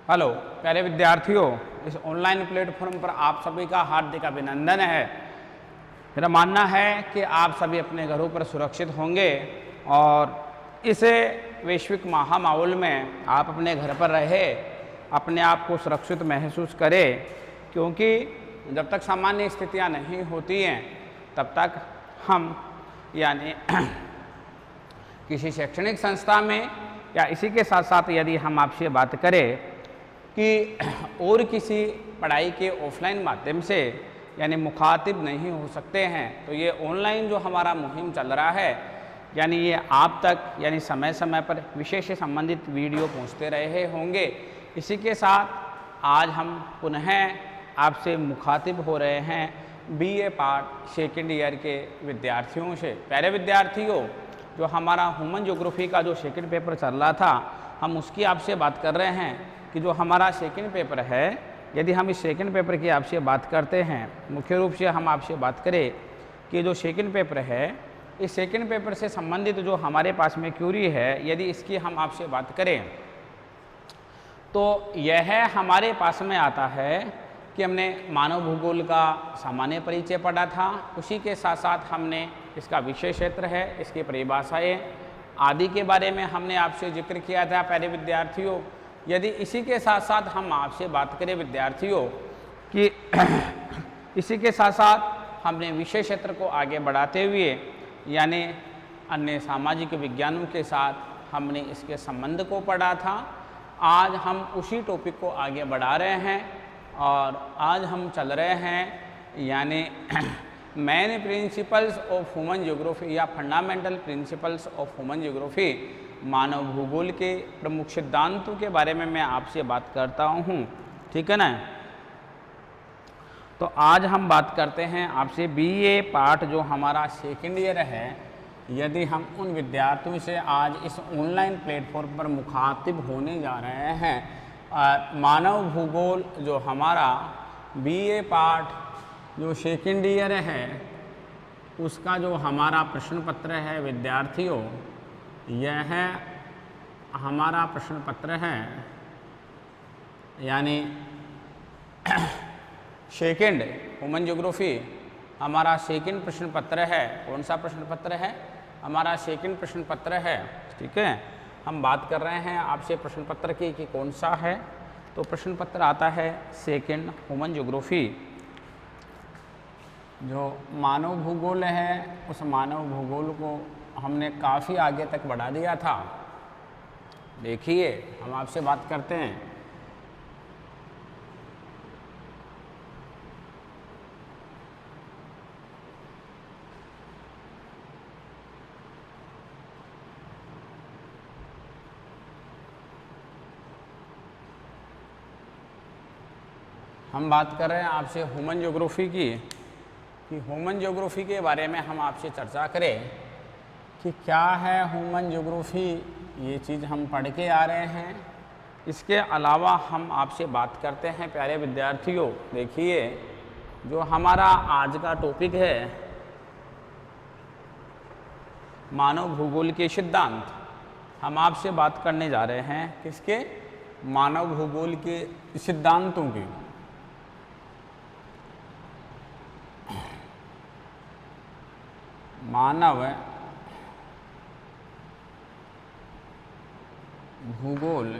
Hello प्यारे विद्यार्थियों, इस ऑनलाइन प्लेटफॉर्म पर आप सभी का हार्दिक अभिनंदन है। मेरा मानना है कि आप सभी अपने घरों पर सुरक्षित होंगे और इस वैश्विक महामाहौल में आप अपने घर पर रहे अपने आप को सुरक्षित महसूस करें, क्योंकि जब तक सामान्य स्थितियां नहीं होती हैं तब तक हम यानी किसी शैक्षणिक संस्था में या इसी के साथ साथ यदि हम आपसे बात करें कि और किसी पढ़ाई के ऑफलाइन माध्यम से यानी मुखातिब नहीं हो सकते हैं, तो ये ऑनलाइन जो हमारा मुहिम चल रहा है यानी ये आप तक यानी समय समय पर विषय से संबंधित वीडियो पहुंचते रहे होंगे। इसी के साथ आज हम पुनः आपसे मुखातिब हो रहे हैं बीए पार्ट सेकेंड ईयर के विद्यार्थियों से। प्यारे विद्यार्थियों, जो हमारा ह्यूमन ज्योग्राफी का जो सेकेंड पेपर चल रहा था, हम उसकी आपसे बात कर रहे हैं कि जो हमारा सेकेंड पेपर है, यदि हम इस सेकेंड पेपर की आपसे बात करते हैं, मुख्य रूप से हम आपसे बात करें कि जो सेकेंड पेपर है, इस सेकेंड पेपर से संबंधित जो हमारे पास में क्यूरी है, यदि इसकी हम आपसे बात करें तो यह हमारे पास में आता है कि हमने मानव भूगोल का सामान्य परिचय पढ़ा था, उसी के साथ साथ हमने इसका विषय क्षेत्र है, इसकी परिभाषाएं आदि के बारे में हमने आपसे जिक्र किया था। प्यारे विद्यार्थियों, यदि इसी के साथ साथ हम आपसे बात करें विद्यार्थियों कि इसी के साथ साथ हमने विषय क्षेत्र को आगे बढ़ाते हुए यानी अन्य सामाजिक विज्ञानों के साथ हमने इसके संबंध को पढ़ा था। आज हम उसी टॉपिक को आगे बढ़ा रहे हैं और आज हम चल रहे हैं यानी main principles of human geography या fundamental principles of human geography, मानव भूगोल के प्रमुख सिद्धांतों के बारे में मैं आपसे बात करता हूँ, ठीक है ना। तो आज हम बात करते हैं आपसे बीए पार्ट जो हमारा सेकेंड ईयर है। यदि हम उन विद्यार्थियों से आज इस ऑनलाइन प्लेटफॉर्म पर मुखातिब होने जा रहे हैं, मानव भूगोल जो हमारा बीए पार्ट जो सेकेंड ईयर है उसका जो हमारा प्रश्न पत्र है विद्यार्थियों, यह हमारा प्रश्न पत्र है यानी सेकेंड ह्यूमन ज्योग्राफी हमारा सेकेंड प्रश्न पत्र है। कौन सा प्रश्न पत्र है? हमारा सेकेंड प्रश्न पत्र है, ठीक है। हम बात कर रहे हैं आपसे प्रश्न पत्र की कि कौन सा है, तो प्रश्न पत्र आता है सेकेंड ह्यूमन ज्योग्राफी। जो मानव भूगोल है उस मानव भूगोल को हमने काफ़ी आगे तक बढ़ा दिया था। देखिए, हम आपसे बात करते हैं हम बात कर रहे हैं आपसे ह्यूमन ज्योग्राफी की कि ह्यूमन ज्योग्राफी के बारे में हम आपसे चर्चा करें कि क्या है ह्यूमन ज्योग्राफी। ये चीज़ हम पढ़ के आ रहे हैं। इसके अलावा हम आपसे बात करते हैं प्यारे विद्यार्थियों, देखिए जो हमारा आज का टॉपिक है मानव भूगोल के सिद्धांत। हम आपसे बात करने जा रहे हैं किसके? मानव भूगोल के सिद्धांतों की। मानव भूगोल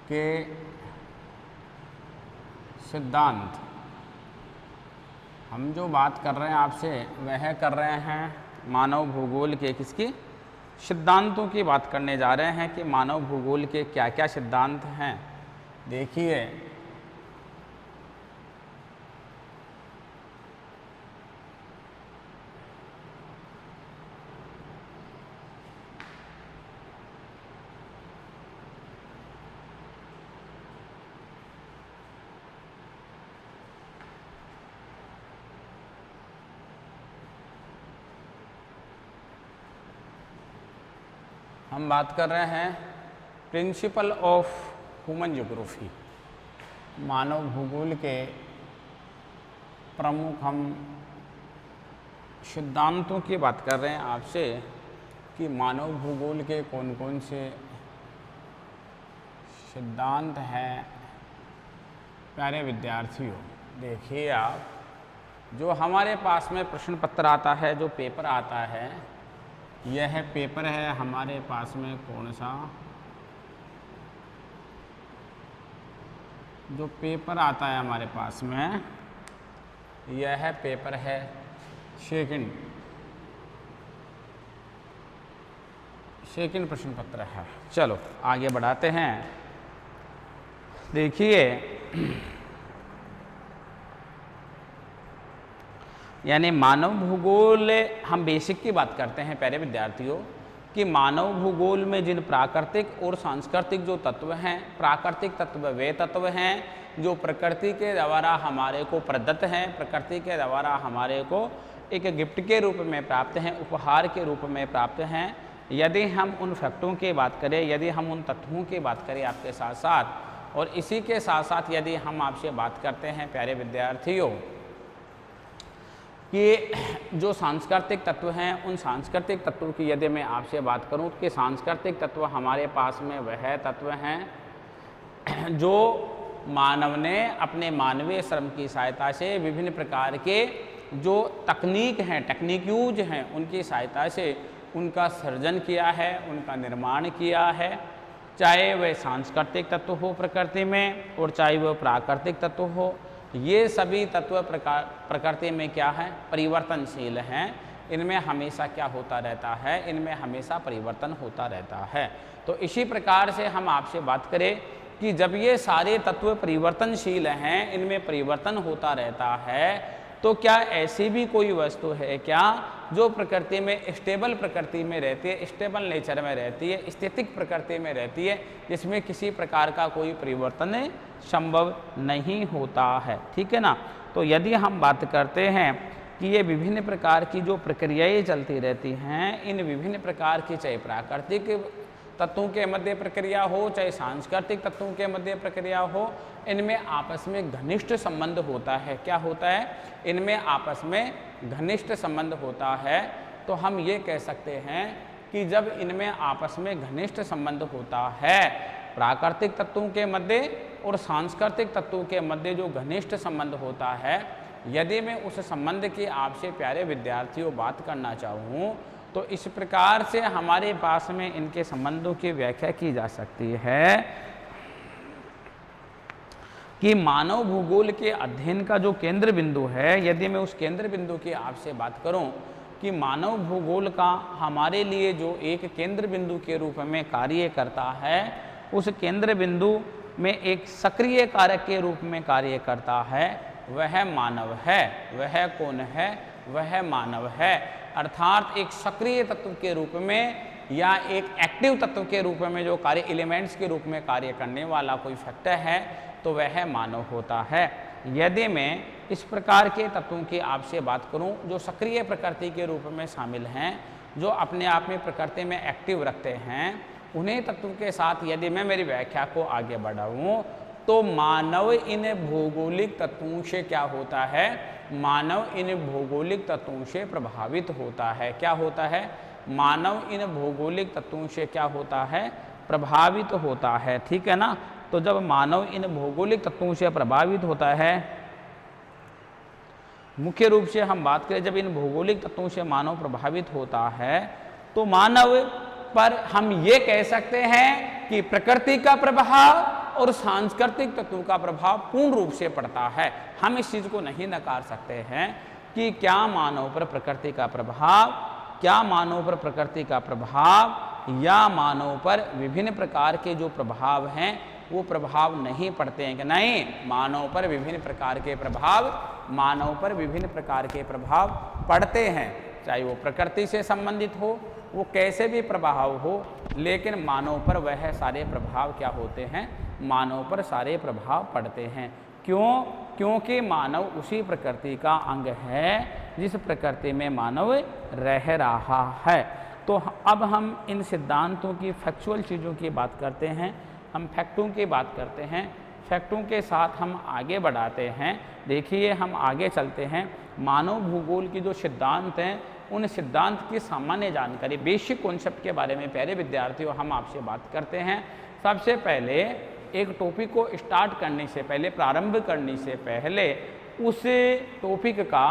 के सिद्धांत। हम जो बात कर रहे हैं आपसे वह कर रहे हैं मानव भूगोल के किसकी? सिद्धांतों की बात करने जा रहे हैं कि मानव भूगोल के क्या क्या सिद्धांत हैं। देखिए, हम बात कर रहे हैं प्रिंसिपल ऑफ ह्यूमन ज्योग्राफी, मानव भूगोल के प्रमुख हम सिद्धांतों की बात कर रहे हैं आपसे कि मानव भूगोल के कौन कौन से सिद्धांत है प्यारे विद्यार्थियों, देखिए आप, जो हमारे पास में प्रश्न पत्र आता है, जो पेपर आता है, यह पेपर है हमारे पास में कौन सा, जो पेपर आता है हमारे पास में, यह पेपर है सेकंड प्रश्न पत्र है। चलो आगे बढ़ाते हैं। देखिए, यानी मानव भूगोल, हम बेसिक की बात करते हैं प्यारे विद्यार्थियों, कि मानव भूगोल में जिन प्राकृतिक और सांस्कृतिक जो तत्व हैं, प्राकृतिक तत्व वे तत्व हैं जो प्रकृति के द्वारा हमारे को प्रदत्त हैं, प्रकृति के द्वारा हमारे को एक गिफ्ट के रूप में प्राप्त हैं, उपहार के रूप में प्राप्त हैं। यदि हम उन फैक्टों की बात करें, यदि हम उन तत्वों की बात करें आपके साथ साथ, और इसी के साथ साथ यदि हम आपसे बात करते हैं प्यारे विद्यार्थियों कि जो सांस्कृतिक तत्व हैं, उन सांस्कृतिक तत्वों की यदि मैं आपसे बात करूं कि सांस्कृतिक तत्व हमारे पास में वह तत्व हैं जो मानव ने अपने मानवीय श्रम की सहायता से विभिन्न प्रकार के जो तकनीक हैं, टेक्निक यूज हैं, उनकी सहायता से उनका सर्जन किया है, उनका निर्माण किया है। चाहे वह सांस्कृतिक तत्व हो प्रकृति में और चाहे वह प्राकृतिक तत्व हो, ये सभी तत्व प्रकृति में क्या है, परिवर्तनशील हैं। इनमें हमेशा क्या होता रहता है, इनमें हमेशा परिवर्तन होता रहता है। तो इसी प्रकार से हम आपसे बात करें कि जब ये सारे तत्व परिवर्तनशील हैं, इनमें परिवर्तन होता रहता है, तो क्या ऐसी भी कोई वस्तु है क्या जो प्रकृति में स्टेबल प्रकृति में रहती है, स्टेबल नेचर में रहती है, स्थितिक प्रकृति में रहती है, जिसमें किसी प्रकार का कोई परिवर्तन संभव नहीं होता है। ठीक है ना। तो यदि हम बात करते हैं कि ये विभिन्न प्रकार की जो प्रक्रियाएं चलती रहती हैं, इन विभिन्न प्रकार की, चाहे प्राकृतिक तत्वों के मध्य प्रक्रिया हो, चाहे सांस्कृतिक तत्वों के मध्य प्रक्रिया हो, इनमें आपस में घनिष्ठ संबंध होता है। क्या होता है? इनमें आपस में घनिष्ठ संबंध होता है। तो हम ये कह सकते हैं कि जब इनमें आपस में घनिष्ठ संबंध होता है, प्राकृतिक तत्वों के मध्य और सांस्कृतिक तत्वों के मध्य जो घनिष्ठ संबंध होता है, यदि मैं उस संबंध की आपसे प्यारे विद्यार्थियों बात करना चाहूँ, तो इस प्रकार से हमारे पास में इनके संबंधों की व्याख्या की जा सकती है कि मानव भूगोल के अध्ययन का जो केंद्र बिंदु है, यदि मैं उस केंद्र बिंदु की आपसे बात करूं कि मानव भूगोल का हमारे लिए जो एक केंद्र बिंदु के रूप में कार्य करता है, उस केंद्र बिंदु में एक सक्रिय कारक के रूप में कार्य करता है, वह मानव है। वह कौन है? वह मानव है। अर्थात एक सक्रिय तत्व के रूप में या एक एक्टिव तत्व के रूप में जो कार्य एलिमेंट्स के रूप में कार्य करने वाला कोई फैक्टर है, तो वह मानव होता है। यदि मैं इस प्रकार के तत्वों की आपसे बात करूं जो सक्रिय प्रकृति के रूप में शामिल हैं, जो अपने आप में प्रकृति में एक्टिव रखते हैं, उन्हीं तत्वों के साथ यदि मैं मेरी व्याख्या को आगे बढ़ाऊं, तो मानव इन भौगोलिक तत्वों से क्या होता है? मानव इन भौगोलिक तत्वों से प्रभावित होता है। क्या होता है? मानव इन भौगोलिक तत्वों से क्या होता है? प्रभावित होता है। ठीक है ना। तो जब मानव इन भौगोलिक तत्वों से प्रभावित होता है, मुख्य रूप से हम बात करें, जब इन भौगोलिक तत्वों से मानव प्रभावित होता है, तो मानव पर हम ये कह सकते हैं कि प्रकृति का प्रभाव और सांस्कृतिक तत्वों का प्रभाव पूर्ण रूप से पड़ता है। हम इस चीज को नहीं नकार सकते हैं कि क्या मानव पर प्रकृति का प्रभाव, क्या मानव पर प्रकृति का प्रभाव या मानव पर विभिन्न प्रकार के जो प्रभाव हैं वो प्रभाव नहीं पड़ते हैं कि नहीं? मानव पर विभिन्न प्रकार के प्रभाव, मानव पर विभिन्न प्रकार के प्रभाव पड़ते हैं, चाहे वो प्रकृति से संबंधित हो, वो कैसे भी प्रभाव हो, लेकिन मानव पर वह सारे प्रभाव क्या होते हैं? मानव पर सारे प्रभाव पड़ते हैं। क्यों? क्योंकि मानव उसी प्रकृति का अंग है जिस प्रकृति में मानव रह रहा है। तो अब हम इन सिद्धांतों की, फैक्चुअल चीज़ों की बात करते हैं, हम फैक्टों की बात करते हैं, फैक्टों के साथ हम आगे बढ़ाते हैं। देखिए, हम आगे चलते हैं। मानव भूगोल की जो सिद्धांत हैं, उन सिद्धांत की सामान्य जानकारी, बेसिक कॉन्सेप्ट के बारे में प्यारे विद्यार्थियों हम आपसे बात करते हैं। सबसे पहले एक टॉपिक को स्टार्ट करने से पहले, प्रारंभ करने से पहले उस टॉपिक का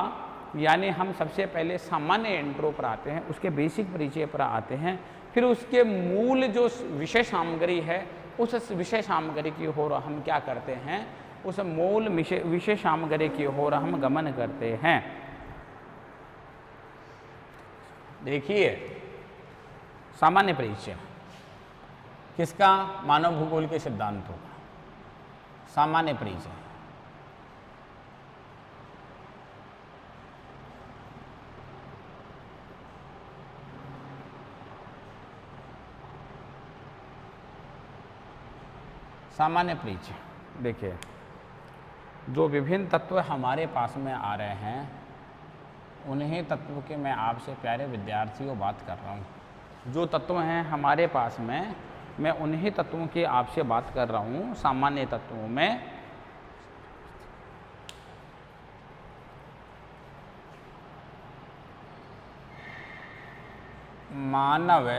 यानी हम सबसे पहले सामान्य इंट्रो पर आते हैं, उसके बेसिक परिचय पर आते हैं, फिर उसके मूल जो विषय सामग्री है उस विषय सामग्री की ओर हम क्या करते हैं, उस मूल विषय सामग्री की ओर हम गमन करते हैं। देखिए सामान्य परिचय किसका, मानव भूगोल के सिद्धांतों का सामान्य परिचय। सामान्य परिचय देखिए, जो विभिन्न तत्व हमारे पास में आ रहे हैं उन्हीं तत्व के मैं आपसे प्यारे विद्यार्थियों बात कर रहा हूँ। जो तत्व हैं हमारे पास में, मैं उन्हीं तत्वों की आपसे बात कर रहा हूँ। सामान्य तत्वों में मानव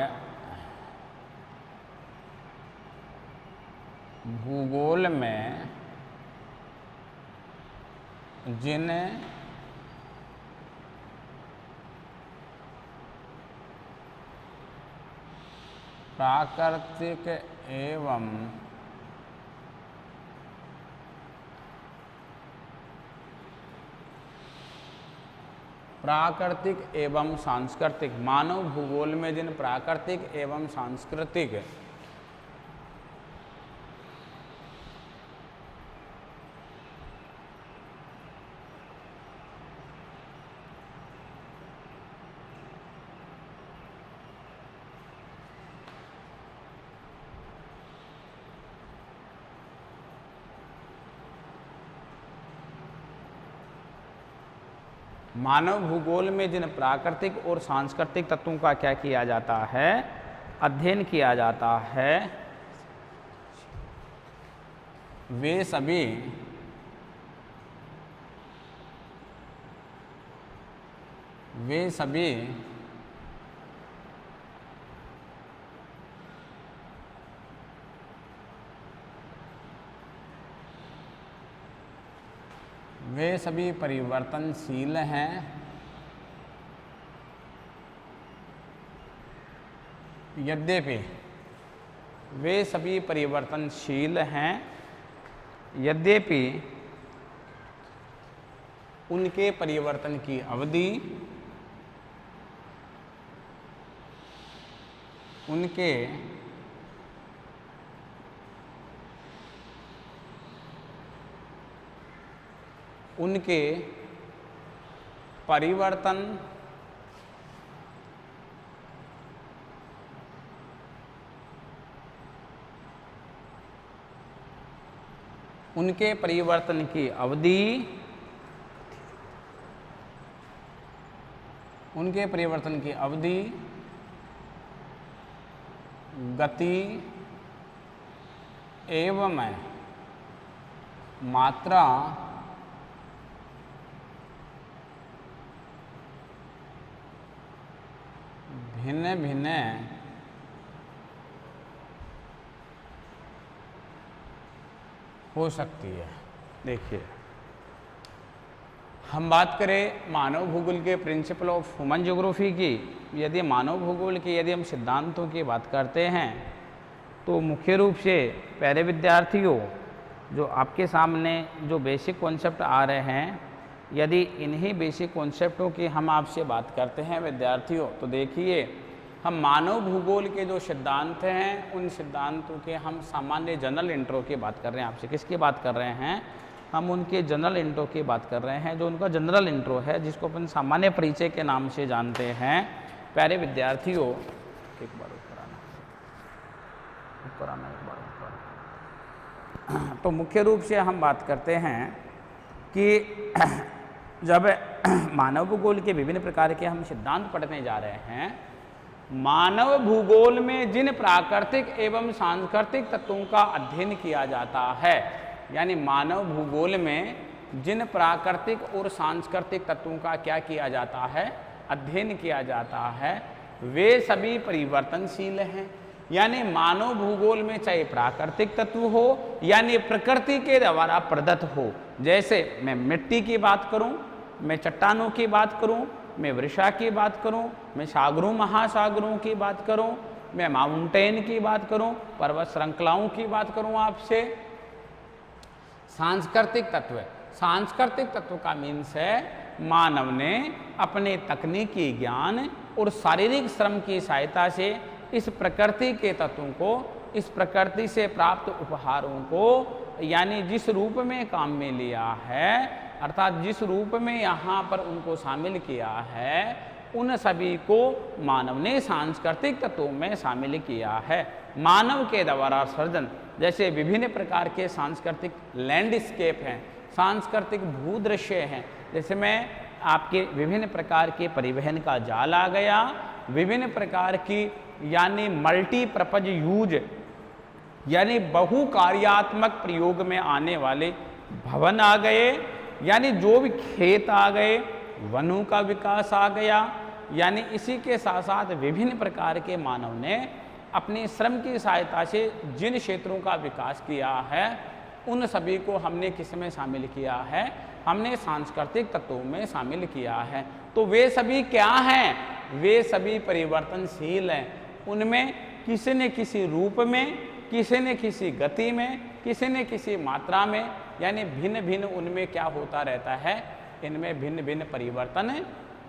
भूगोल में जिन प्राकृतिक एवं सांस्कृतिक, मानव भूगोल में जिन प्राकृतिक एवं सांस्कृतिक मानव भूगोल में जिन प्राकृतिक और सांस्कृतिक तत्वों का क्या किया जाता है, अध्ययन किया जाता है, वे सभी परिवर्तनशील हैं, यद्यपि वे सभी परिवर्तनशील हैं, यद्यपि उनके परिवर्तन की अवधि उनके परिवर्तन की अवधि, गति एवं मात्रा भिन्न भिन्न हो सकती है। देखिए हम बात करें मानव भूगोल के प्रिंसिपल ऑफ ह्यूमन ज्योग्राफी की, यदि मानव भूगोल की यदि हम सिद्धांतों की बात करते हैं तो मुख्य रूप से प्यारे विद्यार्थियों जो आपके सामने जो बेसिक कॉन्सेप्ट आ रहे हैं, यदि इन्हीं बेसिक कॉन्सेप्टों की हम आपसे बात करते हैं विद्यार्थियों, तो देखिए हम मानव भूगोल के जो सिद्धांत हैं उन सिद्धांतों के हम सामान्य जनरल इंट्रो की बात कर रहे हैं। आपसे किसकी बात कर रहे हैं, हम उनके जनरल इंट्रो की बात कर रहे हैं, जो उनका जनरल इंट्रो है जिसको अपन सामान्य परिचय के नाम से जानते हैं। प्यारे विद्यार्थियों एक बार ऊपर आना एक बार ऊपर। तो मुख्य रूप से हम बात करते हैं कि जब मानव भूगोल के विभिन्न प्रकार के हम सिद्धांत पढ़ने जा रहे हैं, मानव भूगोल में जिन प्राकृतिक एवं सांस्कृतिक तत्वों का अध्ययन किया जाता है, यानी मानव भूगोल में जिन प्राकृतिक और सांस्कृतिक तत्वों का क्या किया जाता है, अध्ययन किया जाता है, वे सभी परिवर्तनशील हैं। यानी मानव भूगोल में चाहे प्राकृतिक तत्व हो यानी प्रकृति के द्वारा प्रदत्त हो, जैसे मैं मिट्टी की बात करूं, मैं चट्टानों की बात करूं, मैं वर्षा की बात करूं, मैं सागरों महासागरों की बात करूं, मैं माउंटेन की बात करूं, पर्वत श्रृंखलाओं की बात करूं आपसे। सांस्कृतिक तत्व, सांस्कृतिक तत्व का मीन्स है मानव ने अपने तकनीकी ज्ञान और शारीरिक श्रम की सहायता से इस प्रकृति के तत्वों को, इस प्रकृति से प्राप्त उपहारों को, यानी जिस रूप में काम में लिया है, अर्थात जिस रूप में यहाँ पर उनको शामिल किया है, उन सभी को मानव ने सांस्कृतिक तत्वों में शामिल किया है। मानव के द्वारा सृजन, जैसे विभिन्न प्रकार के सांस्कृतिक लैंडस्केप हैं, सांस्कृतिक भूदृश्य हैं, जैसे मैं आपके विभिन्न प्रकार के परिवहन का जाल आ गया, विभिन्न प्रकार की यानी मल्टीपर्पज यूज यानी बहुकार्यात्मक प्रयोग में आने वाले भवन आ गए, यानी जो भी खेत आ गए, वनों का विकास आ गया, यानी इसी के साथ साथ विभिन्न प्रकार के मानव ने अपने श्रम की सहायता से जिन क्षेत्रों का विकास किया है, उन सभी को हमने किस में शामिल किया है, हमने सांस्कृतिक तत्वों में शामिल किया है। तो वे सभी क्या हैं? वे सभी परिवर्तनशील हैं। उनमें किसी न किसी रूप में, किसी न किसी गति में, किसी न किसी मात्रा में, यानी भिन्न भिन्न उनमें क्या होता रहता है, इनमें भिन्न भिन्न परिवर्तन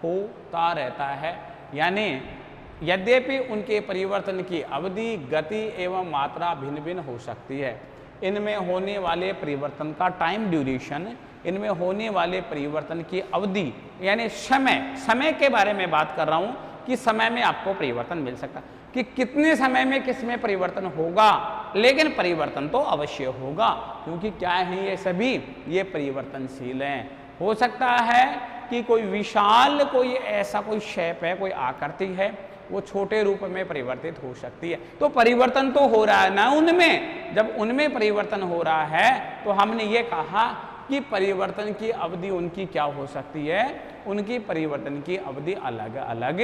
होता रहता है। यानी यद्यपि उनके परिवर्तन की अवधि, गति एवं मात्रा भिन्न भिन्न हो सकती है, इनमें होने वाले परिवर्तन का टाइम ड्यूरेशन, इनमें होने वाले परिवर्तन की अवधि यानी समय के बारे में बात कर रहा हूँ कि समय में आपको परिवर्तन मिल सकता है कि कितने समय में किस में परिवर्तन होगा, लेकिन परिवर्तन तो अवश्य होगा, क्योंकि क्या है ये सभी, ये परिवर्तनशील हैं। हो सकता है कि कोई विशाल, कोई ऐसा कोई शेप है, कोई आकृति है, वो छोटे रूप में परिवर्तित हो सकती है। तो परिवर्तन तो हो रहा है ना उनमें। जब उनमें परिवर्तन हो रहा है तो हमने ये कहा कि परिवर्तन की अवधि उनकी क्या हो सकती है, उनकी परिवर्तन की अवधि अलग अलग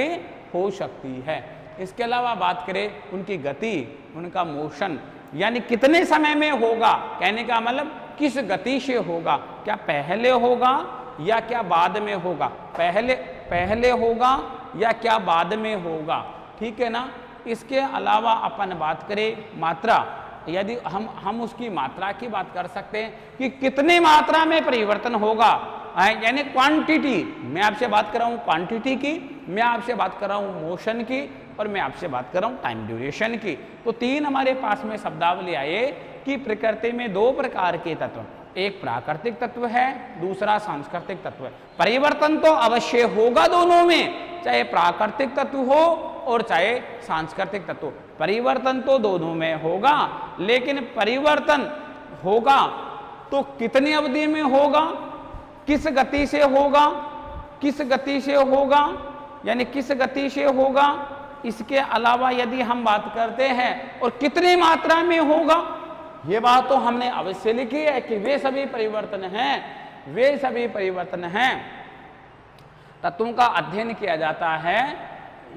हो सकती है। इसके अलावा बात करें उनकी गति, उनका मोशन, यानी कितने समय में होगा, कहने का मतलब किस गति से होगा, क्या पहले होगा या क्या बाद में होगा, पहले होगा या क्या बाद में होगा, ठीक है ना। इसके अलावा अपन बात करें मात्रा, यदि हम उसकी मात्रा की बात कर सकते हैं कि कितने मात्रा में परिवर्तन होगा, यानी क्वांटिटी। मैं आपसे बात कर रहा हूँ क्वांटिटी की, मैं आपसे बात कर रहा हूँ मोशन की, और मैं आपसे बात कर रहा हूँ टाइम ड्यूरेशन की। तो तीन हमारे पास में शब्दावली आए कि प्रकृति में दो प्रकार के तत्व, एक प्राकृतिक तत्व है, दूसरा सांस्कृतिक तत्व है। परिवर्तन तो अवश्य होगा दोनों में, चाहे प्राकृतिक तत्व हो और चाहे सांस्कृतिक तत्व, परिवर्तन तो दोनों में होगा। लेकिन परिवर्तन होगा तो कितनी अवधि में होगा, किस गति से होगा, किस गति से होगा, यानी किस गति से होगा। इसके अलावा यदि हम बात करते हैं और कितनी मात्रा में होगा, ये बात तो हमने अवश्य लिखी है कि वे सभी परिवर्तन हैं, वे सभी परिवर्तन हैं, तत्वों का अध्ययन किया जाता है,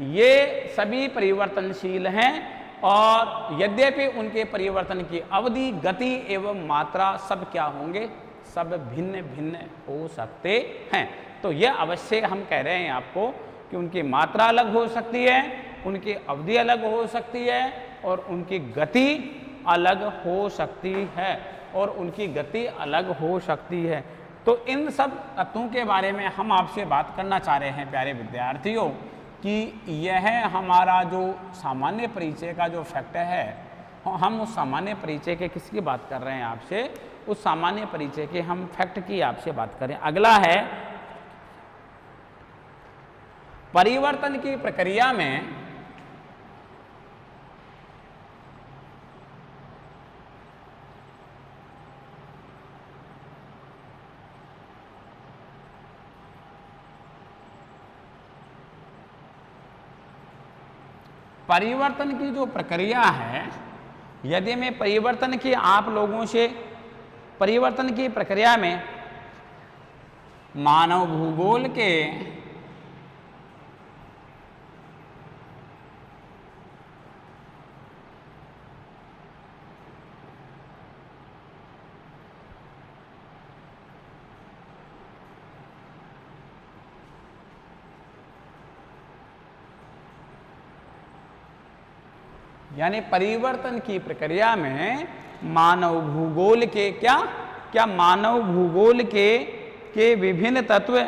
ये सभी परिवर्तनशील हैं और यद्यपि उनके परिवर्तन की अवधि, गति एवं मात्रा सब क्या होंगे, सब भिन्न भिन्न हो सकते हैं। तो यह अवश्य हम कह रहे हैं आपको कि उनकी मात्रा अलग हो सकती है, उनकी अवधि अलग हो सकती है और उनकी गति अलग हो सकती है, और उनकी गति अलग हो सकती है। तो इन सब तत्वों के बारे में हम आपसे बात करना चाह रहे हैं प्यारे विद्यार्थियों कि यह हमारा जो सामान्य परिचय का जो फैक्ट है, हम उस सामान्य परिचय के किसकी बात कर रहे हैं आपसे, उस सामान्य परिचय के हम फैक्ट की आपसे बात करें। अगला है परिवर्तन की प्रक्रिया में परिवर्तन की जो प्रक्रिया है, यदि मैं परिवर्तन की आप लोगों से परिवर्तन की प्रक्रिया में मानव भूगोल के यानी परिवर्तन की प्रक्रिया में मानव भूगोल के क्या मानव भूगोल के विभिन्न तत्व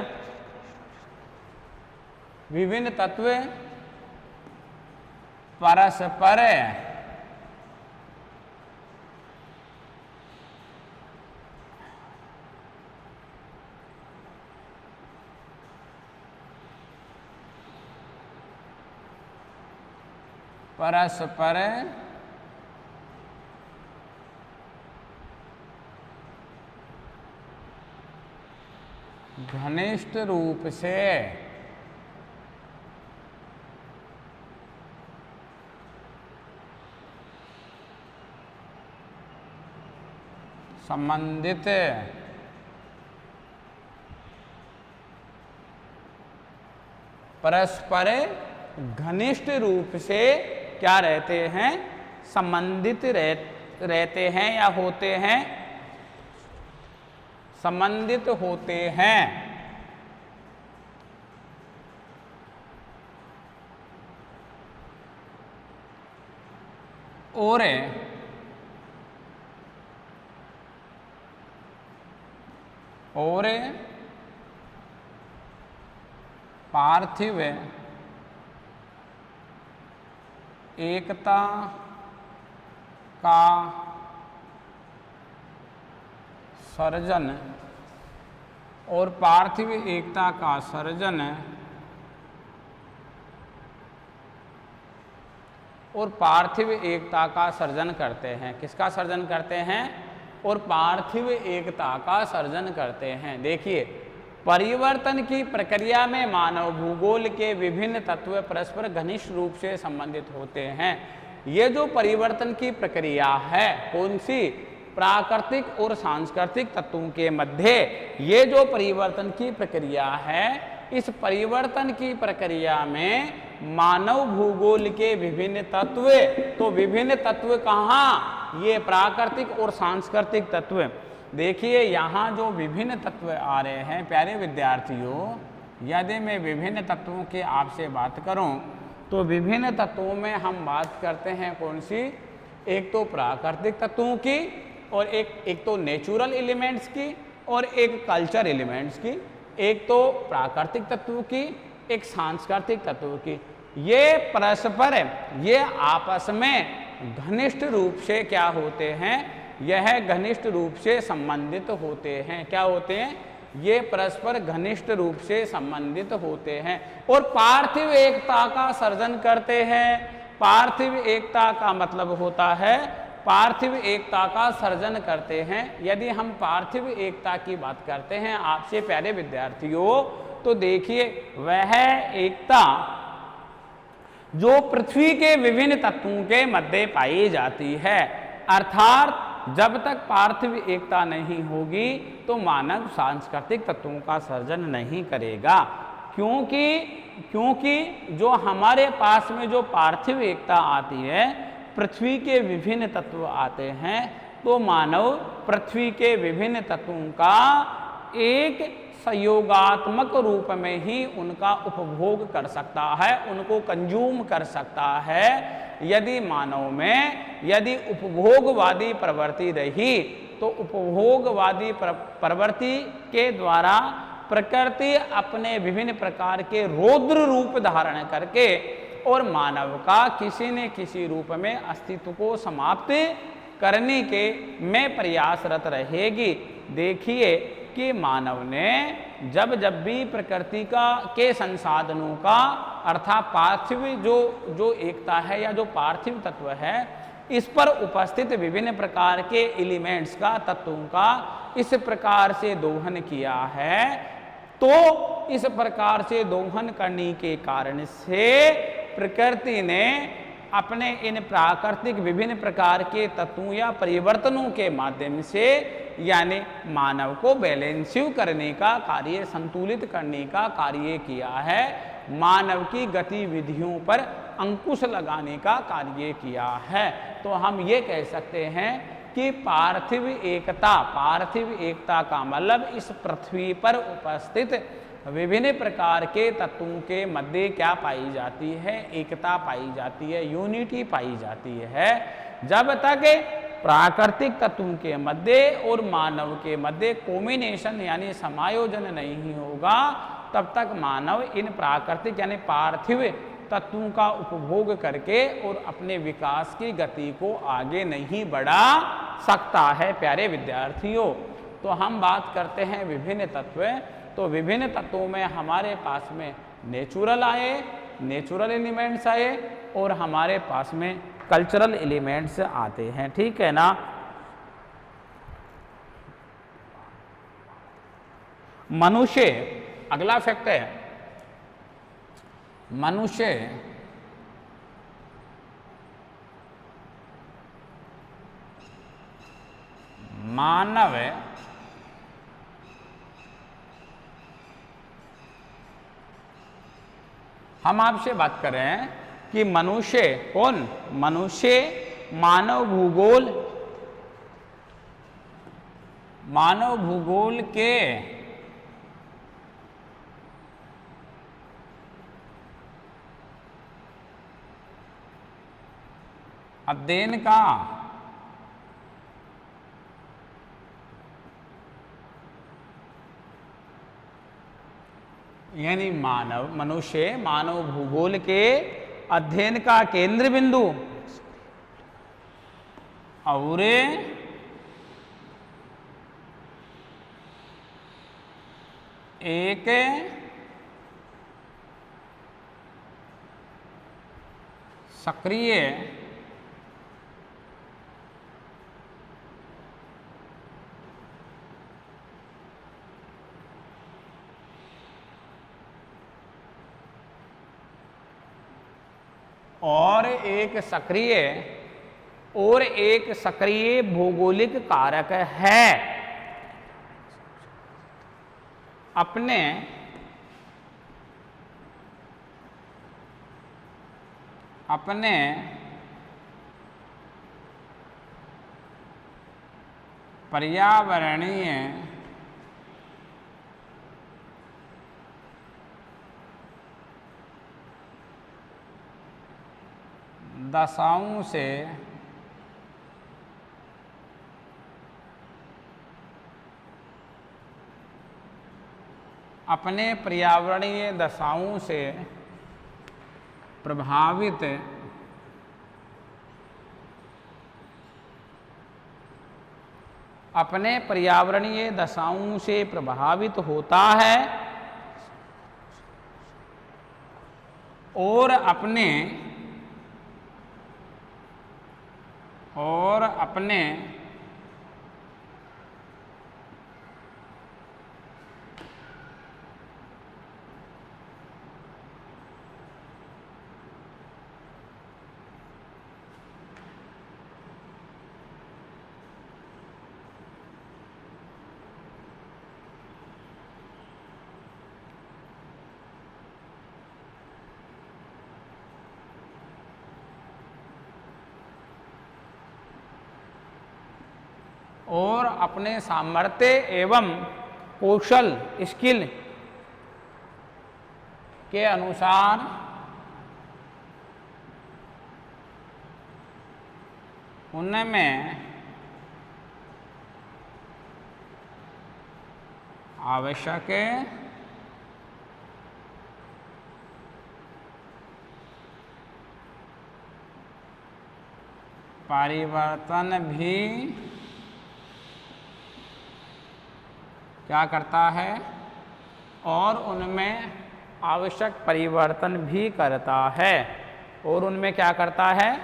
परस्पर घनिष्ठ रूप से संबंधित परस्पर घनिष्ठ रूप से क्या रहते हैं, संबंधित रहते हैं या होते हैं, संबंधित होते हैं। और पार्थिव एकता का सर्जन और पार्थिव एकता का सर्जन और पार्थिव एकता का सर्जन करते हैं। किसका सर्जन करते हैं? और पार्थिव एकता का सर्जन करते हैं। देखिए, परिवर्तन की प्रक्रिया में मानव भूगोल के विभिन्न तत्व परस्पर घनिष्ठ रूप से संबंधित होते हैं। ये जो परिवर्तन की प्रक्रिया है, कौन सी? प्राकृतिक और सांस्कृतिक तत्वों के मध्य ये जो परिवर्तन की प्रक्रिया है, इस परिवर्तन की प्रक्रिया में मानव भूगोल के विभिन्न तत्व, तो विभिन्न तत्व कहाँ? ये प्राकृतिक और सांस्कृतिक तत्व। देखिए, यहाँ जो विभिन्न तत्व आ रहे हैं प्यारे विद्यार्थियों, यदि मैं विभिन्न तत्वों की आपसे बात करूं तो विभिन्न तत्वों में हम बात करते हैं कौन सी? एक तो प्राकृतिक तत्वों की, और एक तो नेचुरल एलिमेंट्स की, और एक कल्चर एलिमेंट्स की। एक तो प्राकृतिक तत्वों की, एक सांस्कृतिक तत्वों की। ये परस्पर, ये आपस में घनिष्ठ रूप से क्या होते हैं? यह घनिष्ठ रूप से संबंधित होते हैं। क्या होते हैं? ये परस्पर घनिष्ठ रूप से संबंधित होते हैं और पार्थिव एकता का सर्जन करते हैं। पार्थिव एकता का मतलब होता है, पार्थिव एकता का सर्जन करते हैं। यदि हम पार्थिव एकता की बात करते हैं आपसे प्यारे विद्यार्थियों, तो देखिए, वह एकता जो पृथ्वी के विभिन्न तत्वों के मध्य पाई जाती है। अर्थात जब तक पार्थिव एकता नहीं होगी तो मानव सांस्कृतिक तत्वों का सर्जन नहीं करेगा। क्योंकि जो हमारे पास में जो पार्थिव एकता आती है, पृथ्वी के विभिन्न तत्व आते हैं, तो मानव पृथ्वी के विभिन्न तत्वों का एक संयोगात्मक रूप में ही उनका उपभोग कर सकता है, उनको कंज्यूम कर सकता है। यदि मानव में यदि उपभोगवादी प्रवृत्ति रही, तो उपभोगवादी प्रवृत्ति के द्वारा प्रकृति अपने विभिन्न प्रकार के रौद्र रूप धारण करके और मानव का किसी न किसी रूप में अस्तित्व को समाप्त करने के में प्रयासरत रहेगी। देखिए कि मानव ने जब भी प्रकृति के संसाधनों का, अर्थात पार्थिव जो एकता है या जो पार्थिव तत्व है, इस पर उपस्थित विभिन्न प्रकार के एलिमेंट्स का, तत्वों का इस प्रकार से दोहन किया है, तो इस प्रकार से दोहन करने के कारण से प्रकृति ने अपने इन प्राकृतिक विभिन्न प्रकार के तत्वों या परिवर्तनों के माध्यम से, यानी मानव को बैलेंसिव करने का कार्य, संतुलित करने का कार्य किया है। मानव की गतिविधियों पर अंकुश लगाने का कार्य किया है। तो हम ये कह सकते हैं कि पार्थिव एकता का मतलब इस पृथ्वी पर उपस्थित विभिन्न प्रकार के तत्वों के मध्य क्या पाई जाती है? एकता पाई जाती है, यूनिटी पाई जाती है। जब तक प्राकृतिक तत्वों के मध्य और मानव के मध्य कॉम्बिनेशन यानी समायोजन नहीं होगा, तब तक मानव इन प्राकृतिक यानी पार्थिव तत्वों का उपभोग करके और अपने विकास की गति को आगे नहीं बढ़ा सकता है। प्यारे विद्यार्थियों, तो हम बात करते हैं विभिन्न तत्व। तो विभिन्न तत्वों में हमारे पास में नेचुरल आए, नेचुरल एलिमेंट्स आए, और हमारे पास में कल्चरल एलिमेंट्स आते हैं। ठीक है ना? मनुष्य, अगला फैक्ट है, मनुष्य मानव हम आपसे बात कर रहे हैं कि मनुष्य कौन? मनुष्य मानव भूगोल के अध्ययन का यानी मनुष्य मानव भूगोल के अध्ययन का केंद्र बिंदु और एक सक्रिय और एक सक्रिय भौगोलिक कारक है। अपने पर्यावरणीय दशाओं से प्रभावित होता है और अपने सामर्थ्य एवं कौशल स्किल के अनुसार उनमें आवश्यक परिवर्तन भी क्या करता है और उनमें आवश्यक परिवर्तन भी करता है और उनमें क्या करता है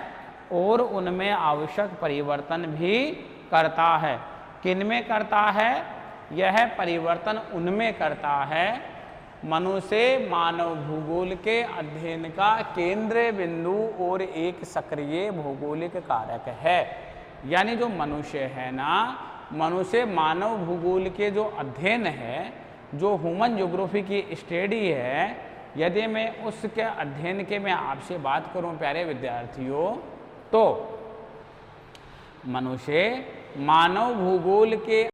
और उनमें आवश्यक परिवर्तन भी करता है। किनमें करता है? यह परिवर्तन उनमें करता है मनुष्य मानव भूगोल के अध्ययन का केंद्र बिंदु और एक सक्रिय भौगोलिक कारक है। यानी जो मनुष्य है ना, मनुष्य मानव भूगोल के जो अध्ययन है, जो ह्यूमन ज्योग्राफी की स्टडी है, यदि मैं उसके अध्ययन के मैं आपसे बात करूं प्यारे विद्यार्थियों, तो मनुष्य मानव भूगोल के